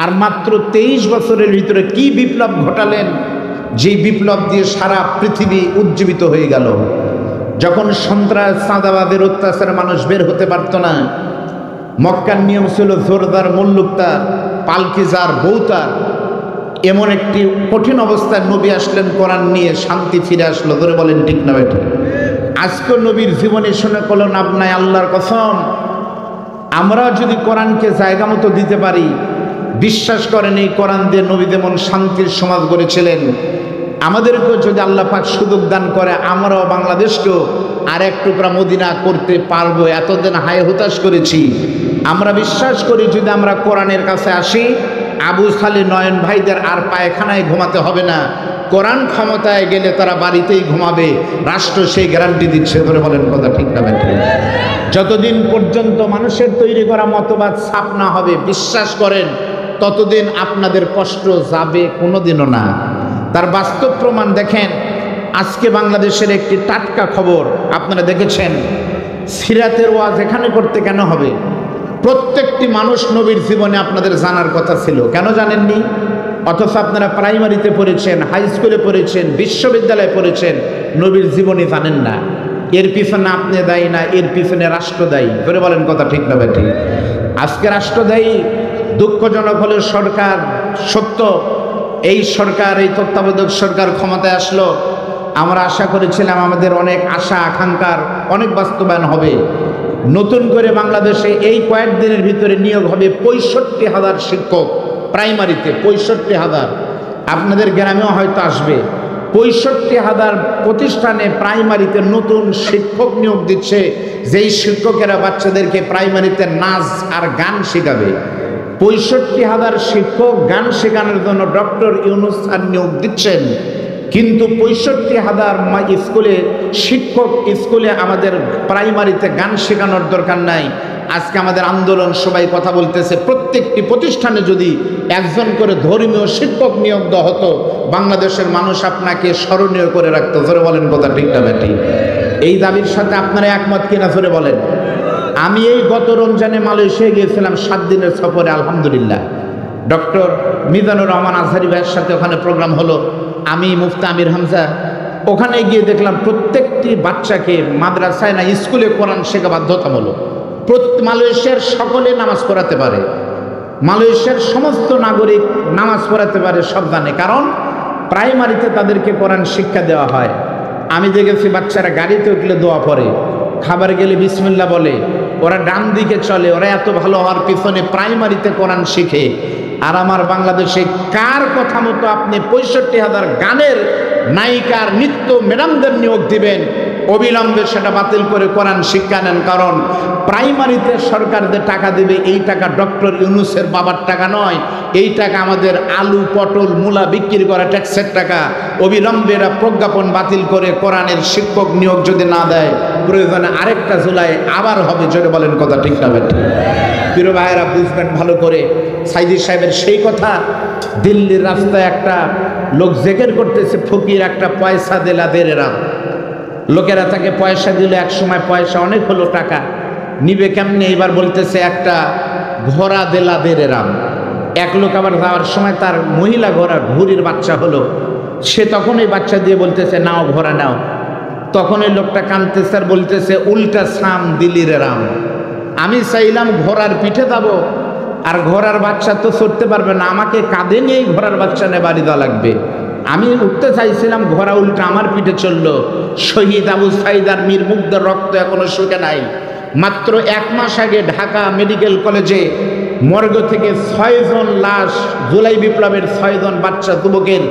আর মাত্র 23 বছরের ভিতরে কি বিপ্লব ঘটালেন, যে বিপ্লব দিয়ে সারা পৃথিবী উজ্জীবিত হয়ে গেল। যখন সন্ত্রাস চাঁদাবাদের অত্যাচারে মানুষ বের হতে পারত না, মক্কার নিয়ম ছিল জোরদার মুল্লুকতার, পালকিজার, বৌতার। এমন একটি কঠিন অবস্থায় নবী আসলেন, কোরআন নিয়ে শান্তি ফিরে আসলো। ধরে বলেন ঠিক না বেঠিক? আজকে নবীর জীবনে শুনে কলন আপনায় আল্লাহর কসম, আমরা যদি কোরআনকে জায়গা মতো দিতে পারি, বিশ্বাস করেন এই কোরআন দিয়ে নবী যেমন শান্তির সমাজ গড়েছিলেন, আমাদেরকেও যদি আল্লাহ পাক সুযোগ দান করে, আমরাও বাংলাদেশকেও আর এক টুকরা মদিনা করতে পারবো। এতদিন হায় হতাশ করেছি। আমরা বিশ্বাস করি যদি আমরা কোরআনের কাছে আসি, আবু সালে নয়ন ভাইদের আর পায়খানায় ঘুমাতে হবে না। কোরআন ক্ষমতায় গেলে তারা বাড়িতেই ঘুমাবে, রাষ্ট্র সেই গ্যারান্টি দিচ্ছে। ধরে বলেন কথা ঠিক না বেঠিক? যতদিন পর্যন্ত মানুষের তৈরি করা মতবাদ ছাপ না হবে, বিশ্বাস করেন ততদিন আপনাদের কষ্ট যাবে কোনোদিনও না। তার বাস্তব প্রমাণ দেখেন। আজকে বাংলাদেশের একটি টাটকা খবর আপনারা দেখেছেন, সিরাতের ওয়াজ এখানে করতে কেন হবে? প্রত্যেকটি মানুষ নবীর জীবনে আপনাদের জানার কথা ছিল, কেন জানেননি? অথচ আপনারা প্রাইমারিতে পড়েছেন, হাই স্কুলে পড়েছেন, বিশ্ববিদ্যালয়ে পড়েছেন, নবীর জীবনী জানেন না। এর পিছনে আপনি দায়ী না, এর পিছনে রাষ্ট্র দায়ী। ধরে বলেন কথা ঠিক না বেঠিক? আজকে রাষ্ট্র দায়ী। দুঃখজনক হলে সরকার, সত্য এই সরকার, এই তত্ত্বাবধায়ক সরকার ক্ষমতায় আসলো, আমরা আশা করেছিলাম আমাদের অনেক আশা আকাঙ্ক্ষার অনেক বাস্তবায়ন হবে। নতুন করে বাংলাদেশে এই কয়েকদিনের ভিতরে নিয়োগ হবে 65,000 শিক্ষক প্রাইমারিতে। 65,000। আপনাদের গ্রামেও হয়তো আসবে। 65,000 প্রতিষ্ঠানে প্রাইমারিতে নতুন শিক্ষক নিয়োগ দিচ্ছে, যেই শিক্ষকেরা বাচ্চাদেরকে প্রাইমারিতে নাচ আর গান শেখাবে। 65,000 শিক্ষক গান শেখানোর জন্য ডক্টর ইউনূস স্যার নিয়োগ দিচ্ছেন, কিন্তু 65,000 স্কুলে শিক্ষক, স্কুলে আমাদের প্রাইমারিতে গান শেখানোর দরকার নাই। আজকে আমাদের আন্দোলন, সবাই কথা বলতেছে, প্রত্যেকটি প্রতিষ্ঠানে যদি একজন করে ধর্মীয় শিক্ষক নিয়োগ দেওয়া হতো, বাংলাদেশের মানুষ আপনাকে স্মরণীয় করে রাখতো। ধরে বলেন কথা ঠিক না বেঠিক? এই দাবির সাথে আপনারা একমত কিনা ধরে বলেন? আমি এই গত রমজানে মালয়েশিয়া গিয়েছিলাম 7 দিনের সফরে, আলহামদুলিল্লাহ। ডক্টর মিজানুর রহমান আজহারি ভাইয়ের সাথে ওখানে প্রোগ্রাম হলো, আমি মুফতি আমির হামজা। ওখানে গিয়ে দেখলাম প্রত্যেকটি বাচ্চাকে মাদ্রাসায় না স্কুলে কোরআন শেখা বাধ্যতামূলক। মালয়েশিয়ার সকলে নামাজ পড়াতে পারে, মালয়েশিয়ার সমস্ত নাগরিক নামাজ পড়াতে পারে, সব জানে, কারণ প্রাইমারিতে তাদেরকে কোরআন শিক্ষা দেওয়া হয়। আমি দেখেছি বাচ্চারা গাড়িতে উঠলে দোয়া পড়ে, খাবার গেলে বিসমিল্লাহ বলে, ওরা ডান দিকে চলে। ওরা এত ভালো হওয়ার পিছনে প্রাইমারিতে কোরআন শিখে। আর আমার বাংলাদেশে কার কথা মতো আপনি 65,000 গানের নায়িকার নৃত্য ম্যাডামদের নিয়োগ দিবেন? অবিলম্বে সেটা বাতিল করে কোরআন শিক্ষা নেন। কারণ প্রাইমারিতে সরকার যে টাকা দেবে, এই টাকা ডক্টর ইউনূসের বাবার টাকা নয়, এই টাকা আমাদের আলু, পটল, মূলা বিক্রি করা ট্যাক্সের টাকা। অবিলম্বে এরা প্রজ্ঞাপন বাতিল করে কোরআনের শিক্ষক নিয়োগ যদি না দেয়, প্রয়োজনে আরেকটা জুলাই আবার হবে। জোরে বলেন কথা ঠিক না বেঠিক? প্রিয় ভাইয়েরা, বুঝবেন ভালো করে। সাইদি সাহেবের সেই কথা, দিল্লির রাস্তায় একটা লোক জেকের করতেছে, ফকির একটা পয়সা দিলা দের রাম। লোকেরা তাকে পয়সা দিল, এক সময় পয়সা অনেক হলো, টাকা নিবে কেমনে, এবার বলতেছে একটা ঘোড়া দেলা দের রাম। এক লোক আবার যাওয়ার সময় তার মহিলা ঘোড়া, ঘুড়ির বাচ্চা হলো, সে তখন এই বাচ্চা দিয়ে বলতেছে নাও ঘোড়া নাও। তখন এই লোকটা কাঁদতেছে আর বলতেছে উল্টা সাম দিলির রাম। আমি চাইলাম ঘোড়ার পিঠে যাবো, আর ঘোড়ার বাচ্চা তো চড়তে পারবে না, আমাকে কাঁধে নিয়েই ঘোড়ার বাচ্চা নিয়ে বাড়ি দেওয়া লাগবে। আমি উঠতে চাইছিলাম, ঘোড়া উল্টা আমার পিঠে চললো। শহীদ আবু সাইদ আর মীর মুগ্ধের রক্ত এখনো শুকে নাই। মাত্র 1 মাস আগে ঢাকা মেডিকেল কলেজে মর্গ থেকে 6 জন লাশ, জুলাই বিপ্লবের 6 জন বাচ্চা যুবকের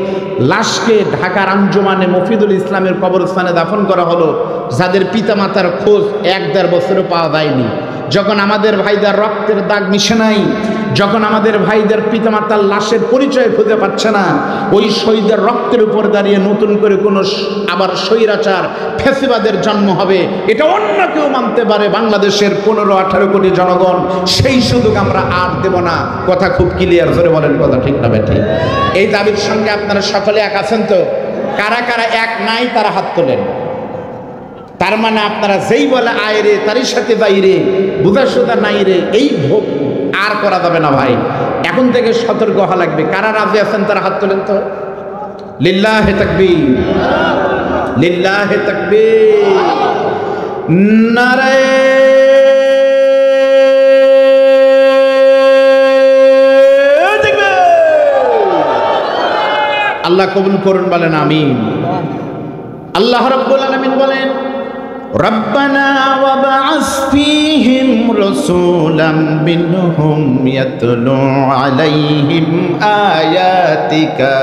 লাশকে ঢাকার আঞ্জুমানে মফিদুল ইসলামের কবরস্থানে দাফন করা হলো, যাদের পিতামাতার খোঁজ 1-1.5 বছরও পাওয়া যায়নি। যখন আমাদের ভাইদের রক্তের দাগ মিশে নাই, যখন আমাদের ভাইদের পিতামাতার লাশের পরিচয় খুঁজে পাচ্ছে না, ওই শহীদের রক্তের উপর দাঁড়িয়ে নতুন করে কোনো আবার স্বৈরাচার ফ্যাসিবাদের জন্ম হবে, এটা অন্য কেউ মানতে পারে। বাংলাদেশের 15-18 কোটি জনগণ সেই সুযোগ আমরা আর দেব না। কথা খুব ক্লিয়ার, ধরে বলেন কথা ঠিক না বেঠিক? এই দাবির সঙ্গে আপনারা সকলে এক আছেন তো? কারা কারা এক নাই তারা হাত তোলেন। তার মানে আপনারা যেই বলে আয় রে, তারই সাথে যাই রে, বুঝা সুদা নাই রে, এই ভোগ আর করা যাবে না ভাই। এখন থেকে সতর্ক হওয়া লাগবে। কারা রাজি আছেন তারা হাত তোলেন তো। লিল্লাহে তাকবীর, লিল্লাহে তাকবীর, নারে আল্লাহ কবুল করুন বলেন আমিন। আল্লাহ রাব্বুল আলামিন বলেন রব্বানা ওয়াবআস ফীহিম রাসূলাম মিনহুম ইয়াতলু আলাইহিম আয়াতিকা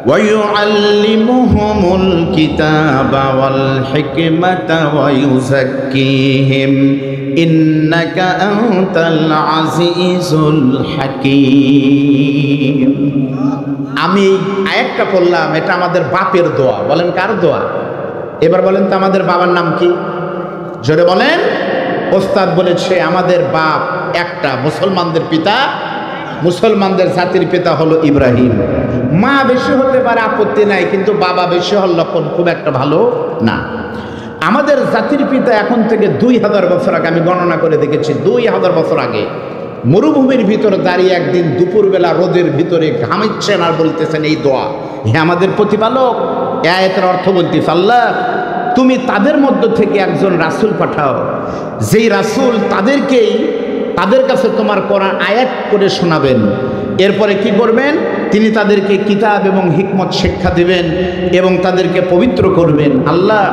ওয়া ইউআল্লিমুহুমুল কিতাবা ওয়াল হিকমাতা ওয়া ইউযাক্কিহিম ইন্নাকা আনতাল আজিজুল হাকীম। আমি আয়াতটা পড়লাম, এটা আমাদের বাপের দোয়া। বলেন কার দোয়া? এবার বলেন তো আমাদের বাবার নাম কি? জোরে বলেন। ওস্তাদ বলেছে আমাদের বাপ একটা, মুসলমানদের পিতা, মুসলমানদের জাতির পিতা হলো ইব্রাহিম। মা বেশি হতে পারে আপত্তি নাই, কিন্তু বাবা বেশি হওয়ার লক্ষণ খুব একটা ভালো না। আমাদের জাতির পিতা এখন থেকে 2000 বছর আগে, আমি গণনা করে দেখেছি 2000 বছর আগে মরুভূমির ভিতরে দাঁড়িয়ে একদিন দুপুরবেলা রোদের ভিতরে ঘামাচ্ছেন আর বলতেছেন এই দোয়া, হে আমাদের প্রতিপালক। এই আয়াতের অর্থ বলতেছে আল্লাহ তুমি তাদের মধ্য থেকে একজন রাসূল পাঠাও, যেই রাসূল তাদের কাছে তোমার কোরআন আয়াত করে শোনাবেন। এরপরে কি করবেন? তিনি তাদেরকে কিতাব এবং হিকমত শিক্ষা দিবেন এবং তাদেরকে পবিত্র করবেন। আল্লাহ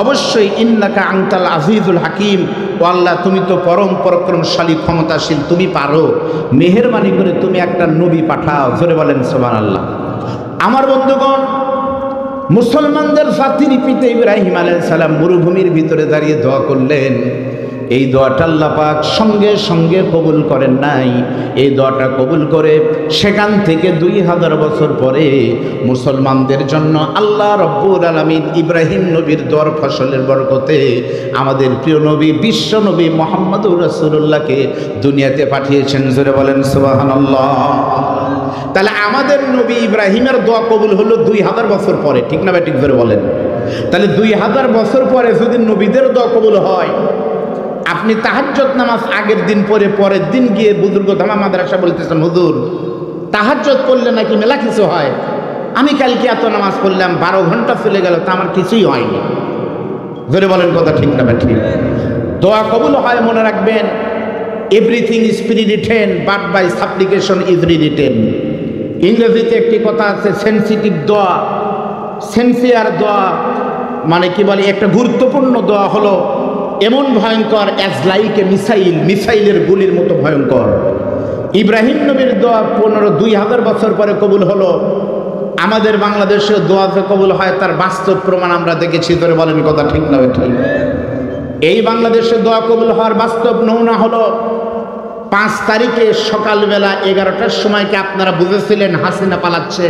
অবশ্যই ইন্নাকা আনতাল আজিজুল হাকিম, ও আল্লাহ তুমি তো পরম পরাক্রমশালী ক্ষমতাশীল, তুমি পারো, মেহেরবানি করে তুমি একটা নবী পাঠাও। জোরে বলেন সুবহানাল্লাহ। আমার বন্ধুগণ, মুসলমানদের জাতির পিতা ইব্রাহিম আলাইহিস সালাম মরুভূমির ভিতরে দাঁড়িয়ে দোয়া করলেন। এই দোয়াটা আল্লাহ পাক সঙ্গে সঙ্গে কবুল করেন নাই। এই দোয়াটা কবুল করে সেখান থেকে 2000 বছর পরে মুসলমানদের জন্য আল্লাহ রব্বুল আলামিন ইব্রাহিম নবীর দোয়ার ফসলের বরকতে আমাদের প্রিয় নবী, বিশ্ব নবী মুহাম্মদুর রাসূলুল্লাহকে দুনিয়াতে পাঠিয়েছেন। জোরে বলেন সুবহানাল্লাহ। তাহলে আমাদের নবী ইব্রাহিমের দোয়া কবুল হলো 2000 বছর পরে, ঠিক না ঠিক? জোরে বলেন। তাহলে 2000 বছর পরে যদি নবীদের দোয়া কবুল হয়, আপনি তাহাজ্জুদ নামাজ আগের দিন পরে পরের দিন গিয়ে বুজুর্গ ধামা মাদ্রাসা বলতেছেন হুজুর তাহাজ্জুদ করলে নাকি মেলা কিছু হয়। আমি কালকে এত নামাজ পড়লাম, 12 ঘন্টা চলে গেল, তা আমার কিছুই হয়নি। জোরে বলেন কথা ঠিক না ঠিক? দোয়া কবুল হয় মনে রাখবেন, everything is prewritten but by supplication is rewritten. ইংরেজিতে একটি কথা আছে, সেন্সিটিভ দোয়া, সেন্সিয়ার দোয়া, মানে কি বলে, একটা গুরুত্বপূর্ণ দোয়া হলো এমন ভয়ঙ্কর অ্যাজ লাইক এ মিসাইল, মিসাইলের গুলির মতো ভয়ঙ্কর। ইব্রাহিম নবীর দোয়া 2000 বছর পরে কবুল হলো। আমাদের বাংলাদেশের দোয়া যে কবুল হয় তার বাস্তব প্রমাণ আমরা দেখেছি। ধরে বলেন কথা ঠিক না ঠিক? এই বাংলাদেশের দোয়া কবুল হওয়ার বাস্তব নমুনা হলো 5 তারিখে সকালবেলা 11টার সময় কি আপনারা বুঝেছিলেন হাসিনা পালাচ্ছে?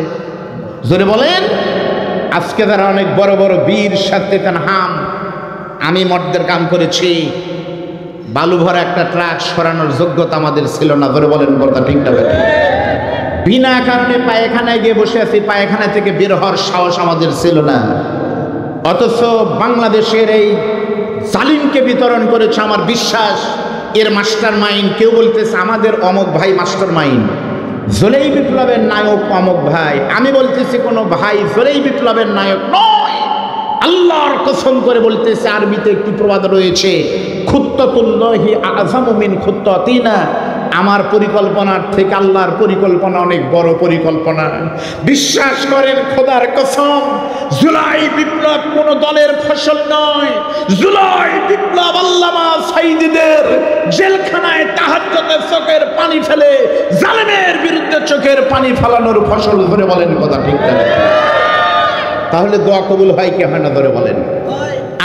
জোরে বলেন। আজকে তারা অনেক বড় বড় বীর সাথে হাম, আমি মর্দের কাম করেছি, বালু ভরা একটা ট্রাক সরানোর যোগ্যতা আমাদের ছিল না। ধরে বলেন কথা ঠিক না? বিনা কারণে পায়খানায় গিয়ে বসে আছি, পায়খানা থেকে বের হওয়ার সাহস আমাদের ছিল না। অথচ বাংলাদেশের এই জালিমকে বিতরণ করেছে আমার বিশ্বাস এর মাস্টার মাইন্ড। কেউ বলতেছে আমাদের অমক ভাই মাস্টার মাইন্ড, জুলাই বিপ্লবের নায়ক অমক ভাই। আমি বলতেছি কোনো ভাই জুলাই বিপ্লবের নায়ক নয়। আল্লাহর কসম করে বলতেছে, আরবিতে একটি প্রবাদ রয়েছে, খুত্তাতুল্লাহি আযামু মিন খুত্তাতিনা, আমার পরিকল্পনার থেকে আল্লাহর পরিকল্পনা অনেক বড় পরিকল্পনা। বিশ্বাস করেন খোদার কসম, জুলাই বিপ্লব কোন দলের ফসল নয়। জুলাই বিপ্লব আল্লামা সাইদিদের জেলখানায় তাহাজ্জুদের চোখের পানি ফেলে জালেমের বিরুদ্ধে চোখের পানি ফেলানোর ফসল। ধরে বলেন কথা ঠিক না? তাহলে দোয়া কবুল হয় কি হয় না? ধরে বলেন।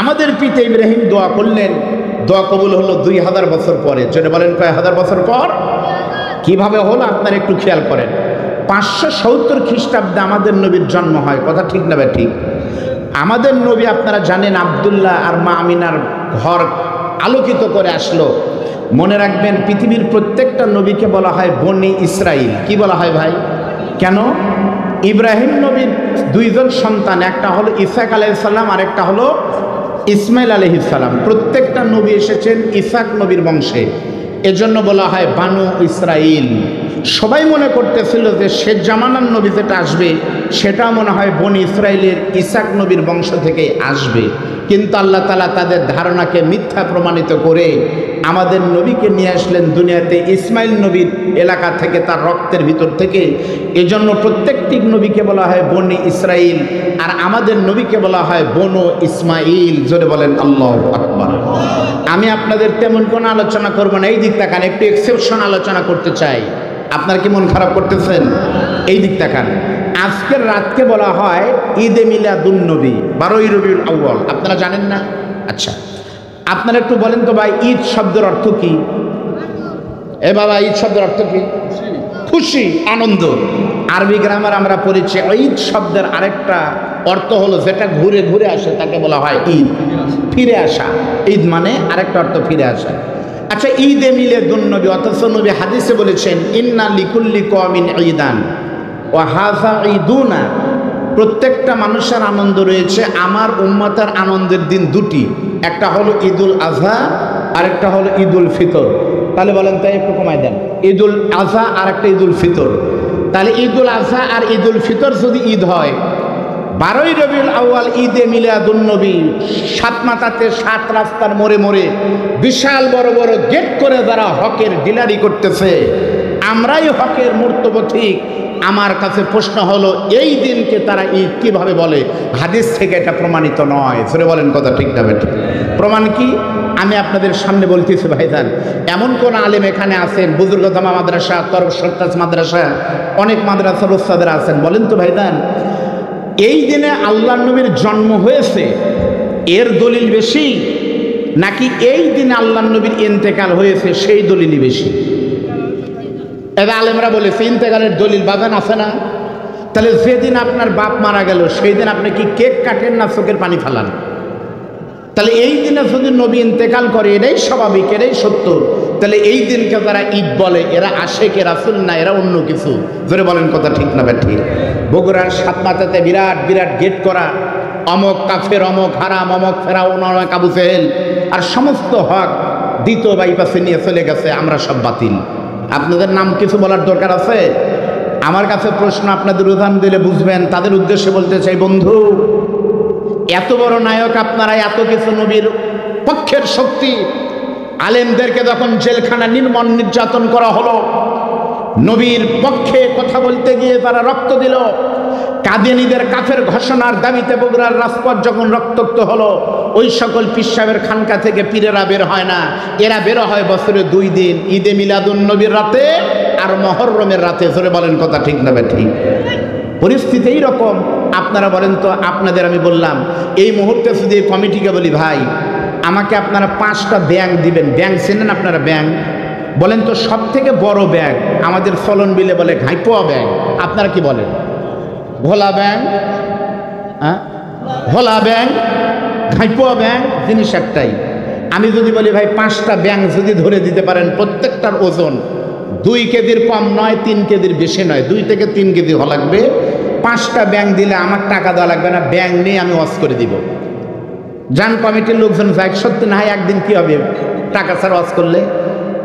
আমাদের পিতা ইব্রাহিম দোয়া করলেন, দোয়া কবুল হলো 2000 বছর পরে। জোরে বলেন কয় হাজার বছর পর? কিভাবে হলো আপনারা একটু খেয়াল করেন। 570 খ্রিস্টাব্দে আমাদের নবীর জন্ম হয়। কথা ঠিক না ঠিক? আমাদের নবী আপনারা জানেন আব্দুল্লাহ আর মা আমিনার ঘর আলোকিত করে আসলো। মনে রাখবেন পৃথিবীর প্রত্যেকটা নবীকে বলা হয় বনি ইসরাইল। কি বলা হয় ভাই? কেন? ইব্রাহিম নবীর 2 জন সন্তান, একটা হলো ইসাক আলাইহিস সালাম আর একটা হলো ইসমাইল আলাইহিস সালাম। প্রত্যেকটা নবী এসেছেন ইসাক নবীর বংশে। এজন্য বলা হয় বানু ইসরাইল। সবাই মনে করতেছিল যে শেষ জামানার নবী যেটা আসবে সেটা মনে হয় বনি ইসরাইলের ইসাক নবীর বংশ থেকে আসবে, কিন্তু আল্লাহ তাআলা তাদের ধারণাকে মিথ্যা প্রমাণিত করে আমাদের নবীকে নিয়ে আসলেন দুনিয়াতে ইসমাইল নবীর এলাকা থেকে, তার রক্তের ভিতর থেকে। এজন্য প্রত্যেকটি নবীকে বলা হয় বনি ইসরাইল, আর আমাদের নবীকে বলা হয় বনু ইসমাইল। জোরে বলেন আল্লাহু আকবার। আমি আপনাদের তেমন কোনো আলোচনা করব না, এই দিক তাকান, একটু এক্সেপশন আলোচনা করতে চাই। আপনার কি মন খারাপ করতেছেন? এই দিক তাকান। আজকের রাতকে বলা হয় ঈদে মিলাদুন নবী, 12ই রবিউল আউয়াল। আপনারা জানেন না? আচ্ছা, আপনারা একটু বলেন তো ভাই, ঈদ শব্দের অর্থ কি? এ বাবা, ঈদ শব্দের অর্থ কি? খুশি, আনন্দ। আরবি গ্রামার আমরা পড়েছি, ঈদ শব্দের আরেকটা অর্থ হলো যেটা ঘুরে ঘুরে আসে তাকে বলা হয় ঈদ, ফিরে আসা। ঈদ মানে আরেকটা অর্থ ফিরে আসা। আচ্ছা, ঈদে মিলাদুন নবী, অথচ নবী হাদিসে বলেছেন ইন্না লিকুল্লি কওমিন ঈদান ওয়া হাযা ঈদুনা। প্রত্যেকটা মানুষের আনন্দ রয়েছে, আমার উম্মতের আনন্দের দিন দুটি, একটা হলো ঈদুল আজহা আর একটা হলো ঈদুল ফিতর। তাহলে বলেন তাই, একটু কমাই দেন, ঈদুল আজহা আর একটা ঈদুল ফিতর। তাহলে ঈদুল আজহা আর ঈদুল ফিতর যদি ঈদ হয়, 12ই রবিউল আউয়াল ঈদে মিলাদুন নবী, 7 মাথাতে 7 রাস্তার মোড়ে মোড়ে বিশাল বড় বড় গেট করে যারা হকের ডিলারি করতেছে, আমরাই হকের মূর্ত পথিক। আমার কাছে প্রশ্ন হলো, এই দিনকে তারা ঈদ কিভাবে বলে? হাদিস থেকে এটা প্রমাণিত নয়। সরে বলেন কথা ঠিক না বেঠিক? প্রমাণ কি? আমি আপনাদের সামনে বলতেছি ভাইজান, এমন কোন আলেম এখানে আছেন, বুজুর্গজামা মাদ্রাসা, তরফ মাদ্রাসা, অনেক মাদ্রাসার উস্তাদের আছেন, বলেন তো ভাইজান, এই দিনে আল্লাহ নবীর জন্ম হয়েছে এর দলিল বেশি, নাকি এই দিনে আল্লাহ নবীর ইন্তেকাল হয়েছে সেই দলিলই বেশি? এবার আলেমরা বলেছে ইন্তেকালের দলিল বাগান আছে না? তাহলে যেদিন আপনার বাপ মারা গেল সেই দিন আপনি কি কেক কাটেন না চোখের পানি ফেলান? তাহলে এই দিনে যদি নবী ইন্তেকাল করে, এটাই স্বাভাবিক, এটাই সত্য। তাহলে এই দিনকে যারা ঈদ বলে, এরা আশেকে রাসূল না, এরা অন্য কিছু। জোরে বলেন কথা ঠিক না ঠিক? বগুড়ার 7 মাথাতে বিরাট বিরাট গেট করা, অমক কাফের, অমক হারাম, অমক ফেরাউন, অমক আবু জেহেল, আর সমস্ত হক দ্বিতীয় বাইপাসে নিয়ে চলে গেছে, আমরা সব বাতিল। আপনাদের নাম কিছু বলার দরকার আছে? আমার কাছে প্রশ্ন, আপনাদের উদাহরণ দিলে বুঝবেন। তাদের উদ্দেশ্যে বলতে চাই, বন্ধু, এত বড় নায়ক আপনারা, এত কিছু নবীর পক্ষের শক্তি, আলেমদেরকে যখন জেলখানা নির্মম নির্যাতন করা হলো, নবীর পক্ষে কথা বলতে গিয়ে তারা রক্ত দিল, কাদিয়ানীদের কাফের ঘোষণার দাবিতে বগুড়ার রাজপথ যখন রক্তাক্ত হলো, ওই সকল পীর সাহেবের খানকা থেকে পীরেরা বের হয় না, এরা বের হয় বছরে 2 দিন, ঈদে মিলাদুন নবীর রাতে আর মুহররমের রাতে। জোরে বলেন কথা ঠিক না ঠিক? পরিস্থিতি এইরকম। আপনারা বলেন তো, আপনাদের আমি বললাম এই মুহূর্তে যদি কমিটিকে বলি, ভাই আমাকে আপনারা 5টা ব্যাংক দিবেন, ব্যাংক চেনেন আপনারা? ব্যাংক বলেন তো, সব থেকে বড় ব্যাংক আমাদের চলন বিলে বলে ঘাইপোয়া ব্যাংক, আপনারা কি বলেন? ভোলা ব্যাংক, হ্যাঁ, ভোলা ব্যাংক, ঘাইপোয়া ব্যাংক, জিনিস একটাই। আমি যদি বলি ভাই 5টা ব্যাংক যদি ধরে দিতে পারেন, প্রত্যেকটার ওজন 2 কেজির কম নয়, 3 কেজির বেশি নয়, 2 থেকে 3 কেজি হওয়া লাগবে। 5টা ব্যাংক দিলে আমার টাকা দেওয়া লাগবে না, ব্যাংক নিয়ে আমি ওয়াজ করে দিব। যান কমিটির লোকজন যাই, সত্যি না হয় একদিন কি হবে টাকা ছাড়া ওয়াজ করলে?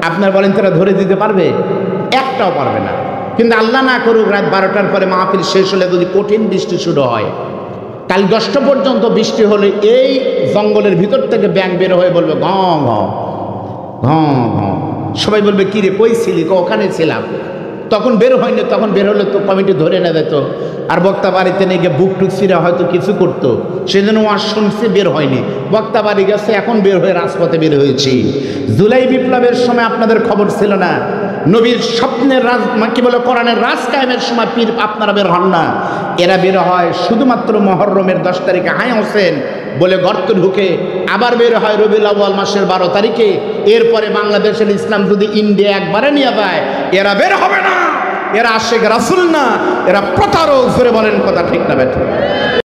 আপনার বলেন তারা ধরে দিতে পারবে? একটাও পারবে না। কিন্তু আল্লাহ না করুক, রাত 12টার পরে মাহফিল শেষ হলে যদি কঠিন বৃষ্টি শুরু হয়, কাল 10টা পর্যন্ত বৃষ্টি হলে এই জঙ্গলের ভিতর থেকে ব্যাংক বের হয়ে বলবে ঘ ঘ ঘ ঘ। সবাই বলবে কি রে, কই ছিলি? ওখানে ছিলাম। তখন বের হয়নি, তখন বের হলে তো কমিটি ধরে না যেত, আর বক্তা বাড়িতে নিয়ে গিয়ে বুক টুক ছিঁড়া হয়তো কিছু করতো। সেজন্য ওয়াজ শুনছি, বের হয়নি, বক্তা বাড়ি গেছে, এখন বের হয়ে রাজপথে বের হয়েছি। জুলাই বিপ্লবের সময় আপনাদের খবর ছিল না? নবীর স্বপ্নের রাজ, কি বলে, কোরআনের রাজ কায়েমের সময় পীর আপনারা বের হন না। এরা বের হয় শুধুমাত্র মুহররমের 10 তারিখে হাই হোসেন বলে গর্ত ঢুকে, আবার বের হয় রবিউল আউয়াল মাসের 12 তারিখে। এরপরে বাংলাদেশের ইসলাম যদি ইন্ডিয়া একবারে নিয়ে যায়, এরা বের হবে না। এরা আশেক রাসূল না, এরা প্রতারক। জোরে বলেন কথা ঠিক না বেঠিক?